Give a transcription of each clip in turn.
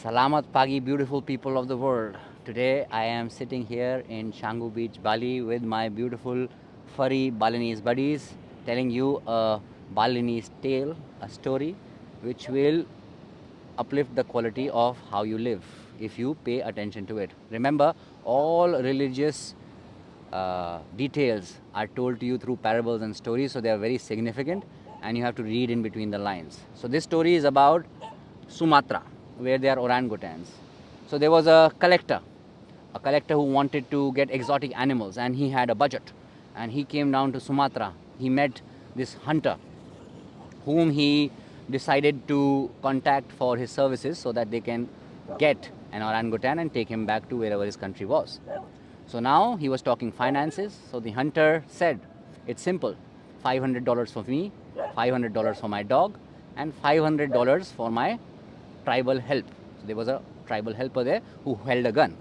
Salamat pagi, beautiful people of the world. Today I am sitting here in Canggu Beach, Bali, with my beautiful furry Balinese buddies, telling you a Balinese tale, a story which will uplift the quality of how you live if you pay attention to it. Remember, all religious details are told to you through parables and stories, so they are very significant and you have to read in between the lines. So, this story is about Sumatra, where there are orangutans. So, there was a collector who wanted to get exotic animals and he had a budget. And he came down to Sumatra. He met this hunter whom he decided to contact for his services so that they can get an orangutan and take him back to wherever his country was. So now he was talking finances. So the hunter said, it's simple, $500 for me, $500 for my dog, and $500 for my tribal help. So there was a tribal helper there who held a gun.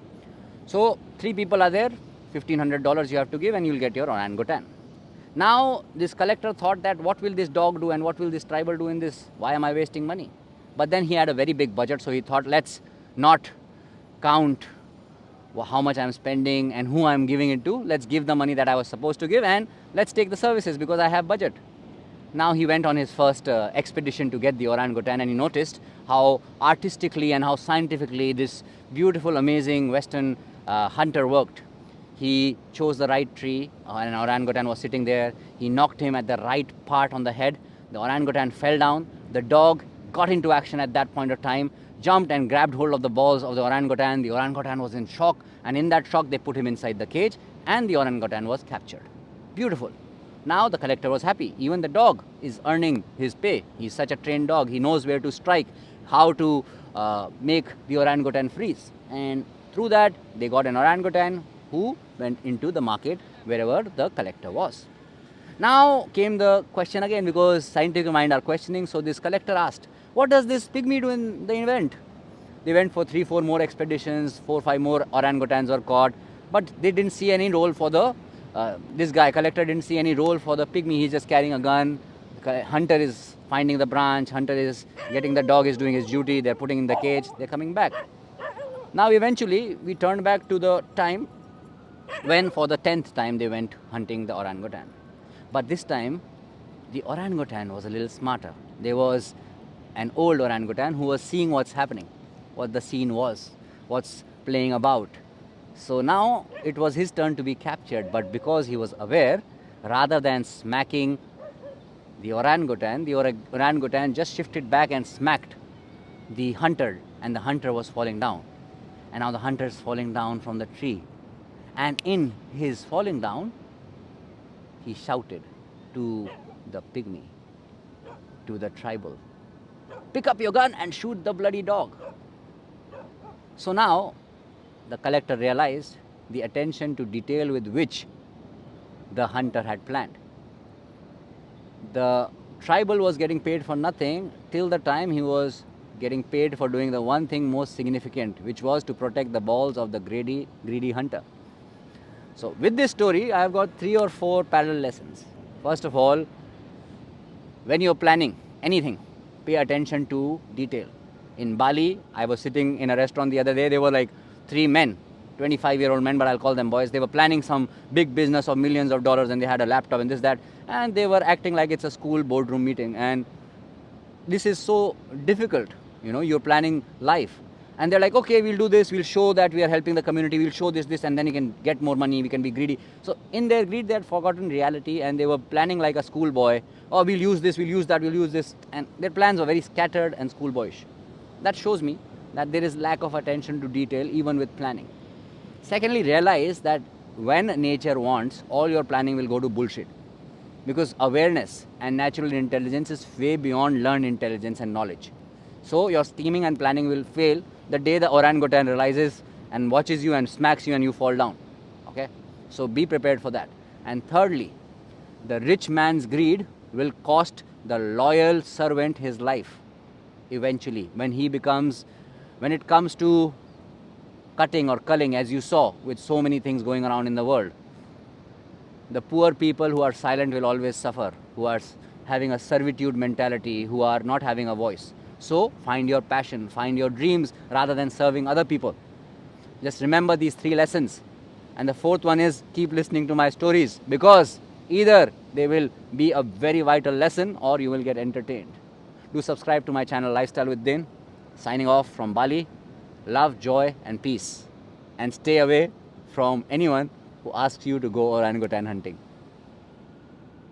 So three people are there, $1,500 you have to give and you'll get your orangutan. Now this collector thought that what will this dog do and what will this tribal do in this? Why am I wasting money? But then he had a very big budget, so he thought, let's not count how much I'm spending and who I'm giving it to. Let's give the money that I was supposed to give and let's take the services because I have budget. Now he went on his first expedition to get the orangutan and he noticed how artistically and how scientifically this beautiful, amazing Western hunter worked. He chose the right tree and an orangutan was sitting there. He knocked him at the right part on the head. The orangutan fell down. The dog got into action at that point of time, jumped and grabbed hold of the balls of the orangutan. The orangutan was in shock, and in that shock they put him inside the cage and the orangutan was captured. Beautiful. Now the collector was happy. Even the dog is earning his pay. He's such a trained dog. He knows where to strike, how to make the orangutan freeze. And through that, they got an orangutan who went into the market wherever the collector was. Now came the question again because scientific mind are questioning. So this collector asked, what does this pygmy do in the event? They went for 3-4 more expeditions, 4-5 more orangutans were caught, but they didn't see any role for the this guy collector didn't see any role for the pygmy. He's just carrying a gun. The hunter is finding the branch. Hunter is getting the dog, is doing his duty. They're putting in the cage. They're coming back. Now eventually we turned back to the time when for the 10th time they went hunting the orangutan. But this time the orangutan was a little smarter. There was an old orangutan who was seeing what's happening, what the scene was, what's playing about. So now it was his turn to be captured, but because he was aware, rather than smacking the orangutan just shifted back and smacked the hunter, and the hunter was falling down. And now the hunter is falling down from the tree. And in his falling down, he shouted to the pygmy, to the tribal, pick up your gun and shoot the bloody dog. So now the collector realized the attention to detail with which the hunter had planned. The tribal was getting paid for nothing till the time he was getting paid for doing the one thing most significant, which was to protect the balls of the greedy hunter. So with this story, I have got 3 or 4 parallel lessons. First of all, when you're planning anything, pay attention to detail. In Bali, I was sitting in a restaurant the other day. There were like 3 men, 25-year-old men, but I'll call them boys. They were planning some big business of millions of dollars and they had a laptop and this, that, and they were acting like it's a school boardroom meeting. And this is so difficult. You're planning life. And they're like, okay, we'll do this, we'll show that we are helping the community, we'll show this, and then you can get more money, we can be greedy. So in their greed, they had forgotten reality and they were planning like a schoolboy. Oh, we'll use this, we'll use that, we'll use this. And their plans were very scattered and schoolboyish. That shows me that there is lack of attention to detail even with planning. Secondly, realize that when nature wants, all your planning will go to bullshit. Because awareness and natural intelligence is way beyond learned intelligence and knowledge. So your scheming and planning will fail the day the orangutan realizes and watches you and smacks you and you fall down. Okay? So be prepared for that. And thirdly, the rich man's greed will cost the loyal servant his life eventually. When it comes to cutting or culling, as you saw with so many things going around in the world, the poor people who are silent will always suffer, who are having a servitude mentality, who are not having a voice. So find your passion, find your dreams rather than serving other people. Just remember these three lessons. And the fourth one is keep listening to my stories, because either they will be a very vital lesson or you will get entertained. Do subscribe to my channel Lifestyle with Din. Signing off from Bali. Love, joy, and peace. And stay away from anyone who asks you to go orangutan hunting.